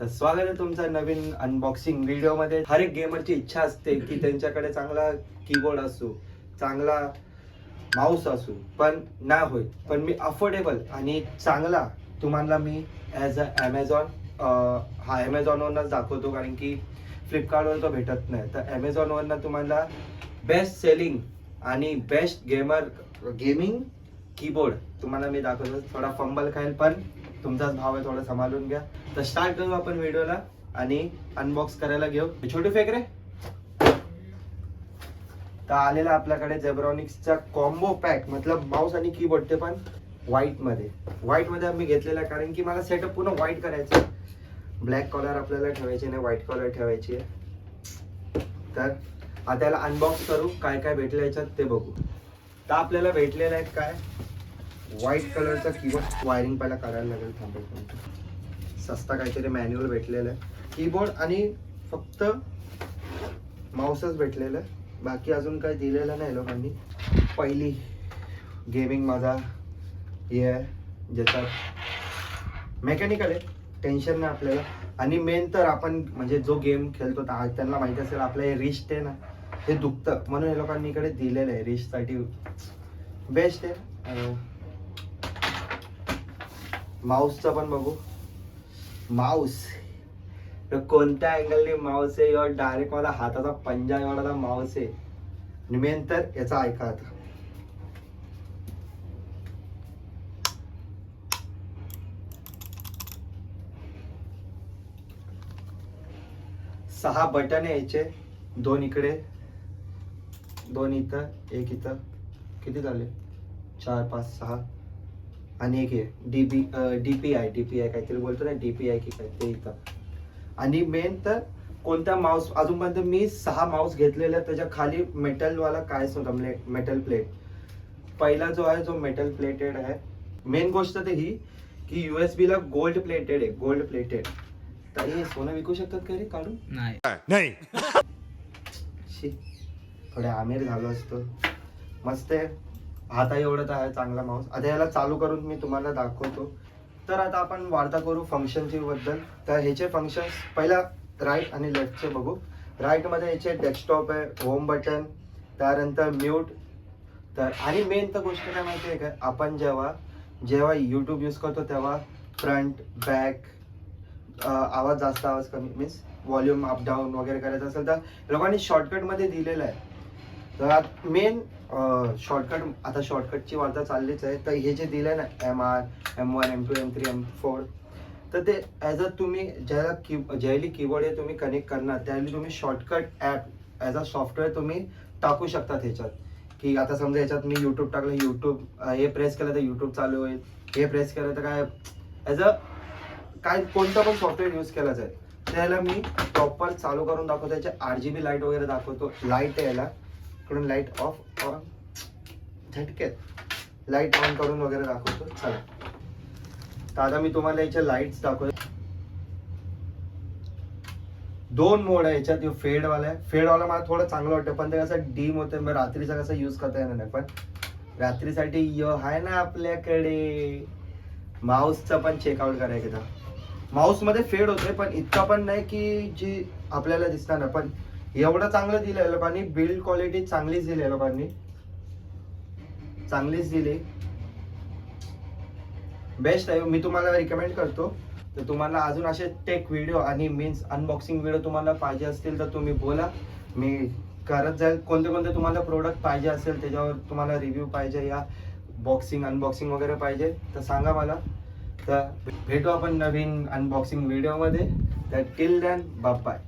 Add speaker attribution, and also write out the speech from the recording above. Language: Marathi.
Speaker 1: तर स्वागत आहे तुमचं नवीन अनबॉक्सिंग व्हिडिओमध्ये. हर एक गेमरची इच्छा असते की त्यांच्याकडे चांगला कीबोर्ड असो, चांगला माऊस असो, पण नाही होईल. पण मी अफोर्डेबल आणि चांगला तुम्हाला मी ॲज अ ॲमेझॉन हा ॲमेझॉनवरच दाखवतो, कारण की फ्लिपकार्टवर तो भेटत नाही. तर ॲमेझॉनवरनं तुम्हाला बेस्ट सेलिंग आणि बेस्ट गेमिंग कीबोर्ड तुम्हाला मी दाखवतो. थोडा फंबल खाईल, पण तुमचाच भाव आहे, थोडं सांभाळून घ्या. तर स्टार्ट करू आपण व्हिडिओला आणि अनबॉक्स करायला घेऊ. छोटे फेक रे. तर आलेला आपल्याकडे जेब्रॉनिक्सचा कॉम्बो पॅक, मतलब माऊस आणि कीबोर्ड, ते पण व्हाईट मध्ये आम्ही घेतलेला, कारण की मला सेटअप पूर्ण व्हाईट करायचं. ब्लॅक कलर आपल्याला ठेवायचे नाही, व्हाईट कलर ठेवायची आहे. तर आता याला अनबॉक्स करू, काय काय भेटलं याच्यात ते बघू. तर आपल्याला भेटलेलं आहे काय, व्हाईट कलरचा कीबोर्ड. वायरिंग पहिला करायला लागेल, थांबेल. सस्ता काहीतरी मॅन्युअल भेटलेलं आहे, कीबोर्ड आणि फक्त माऊसच भेटलेलं आहे. बाकी अजून काही दिलेलं नाही लोकांनी. पहिली गेमिंग माझा हे आहे, ज्याच्यात मेकॅनिकल आहे, टेन्शन नाही आपल्याला. आणि मेन तर आपण म्हणजे जो गेम खेळतो त्यांना माहिती असेल, आपलं हे रिस्ट आहे ना, हे दुखतं, म्हणून हे लोकांनी इकडे दिलेलं आहे. रिस्टसाठी बेस्ट आहे. माऊसचं पण बघू. माऊस कोणत्या अँगलने माऊस आहे, या डायरेक्ट मला हाताचा पंजा एवढा माऊस आहे. आणि मेन तर याचा ऐका आता, सहा बटन आहे याचे, दोन इकडे, दोन इथं, एक इथं. किती झाले, 4 5 6 आणि एक आहे DPI काहीतरी बोलतो ना, DPI की काय ते इथं. आणि मेन तर कोणत्या माऊस, अजूनपर्यंत मी 6 माऊस घेतलेले, त्याच्या खाली मेटलवाला कायच नव्हता, मेटल प्लेट. पहिला जो आहे, जो मेटल प्लेटेड आहे. मेन गोष्ट तर ही की USB ला गोल्ड प्लेटेड आहे, गोल्ड प्लेटेड. तर हे सोनं विकू शकतात का रे काढून?
Speaker 2: नाही.
Speaker 1: थोडे आमिर झालो असतो. मस्त आहे, हाता एवढं आहे चांगला माऊस. आता याला चालू करून मी तुम्हाला दाखवतो. तर आता आपण वार्ता करू फंक्शनची बद्दल. तर ह्याचे फंक्शन्स पहिला राईट आणि लेफ्टचे बघू. राईटमध्ये ह्याचे डेस्कटॉप आहे, होम बटन, त्यानंतर म्यूट. तर आणि मेन तर गोष्ट काय माहिती आहे का, आपण जेव्हा यूट्यूब यूज करतो तेव्हा फ्रंट बॅक आवाज जास्त, आवाज कमी, मीन्स व्हॉल्यूम अप डाऊन वगैरे करायचं असेल तर लोकांनी शॉर्टकटमध्ये दिलेलं आहे. तर मेन शॉर्टकट, आता शॉर्टकटची वार्ता चाललीच आहे. तर हे जे दिलं ना, MR, M1, M2, M3, M4, तर ते ॲज अ तुम्ही ज्यावेळी कीबोर्ड हे तुम्ही कनेक्ट करणार, त्यावेळी तुम्ही shortcut app as a software तुम्ही टाकू शकता ह्याच्यात. की आता समजा ह्याच्यात मी यूट्यूब टाकलं, यूट्यूब हे प्रेस केलं तर यूट्यूब चालू होईल, हे प्रेस केलं तर काय, ॲज अ काय कोणतं पण सॉफ्टवेअर यूज केला जाईल. त्याला मी प्रॉपर चालू करून दाखवतो. याचे RGB लाईट वगैरे दाखवतो. लाईट आहे याला, इकडून लाईट ऑफ ऑन, झटक्यात लाईट ऑन करून वगैरे दाखवतो. चला, तर आता मी तुम्हाला याचे लाईट्स दाखवतो. 2 मोड आहे याच्यात. फेडवाला आहे, फेडवाला मला थोडं चांगलं वाटतं, पण ते कसं डीम होतं, मग रात्रीचा कसं यूज करता येणार नाही. पण रात्रीसाठी आहे ना आपल्याकडे माऊसचा पण चेकआउट करायचं एकदा. माऊस मध्ये फेड होते, पण इतका पण नाही की जी आपल्याला दिसणार नाही. पण एवढं चांगलं दिलंय लोकांनी, बिल्ड क्वालिटी चांगलीच दिली आहे लोकांनी, चांगलीच दिली, बेस्ट आहे. मी तुम्हाला रिकमेंड करतो. तर तुम्हाला अजून असे टेक व्हिडिओ आणि मीन्स अनबॉक्सिंग व्हिडिओ तुम्हाला पाहिजे असतील तर तुम्ही बोला, मी करत जाईल. कोणते तुम्हाला प्रोडक्ट पाहिजे असेल, त्याच्यावर तुम्हाला रिव्ह्यू पाहिजे, या बॉक्सिंग अनबॉक्सिंग वगैरे पाहिजे तर सांगा मला. तर भेटू आपण नवीन अनबॉक्सिंग व्हिडिओमध्ये. तर टिल देन बाय बाय.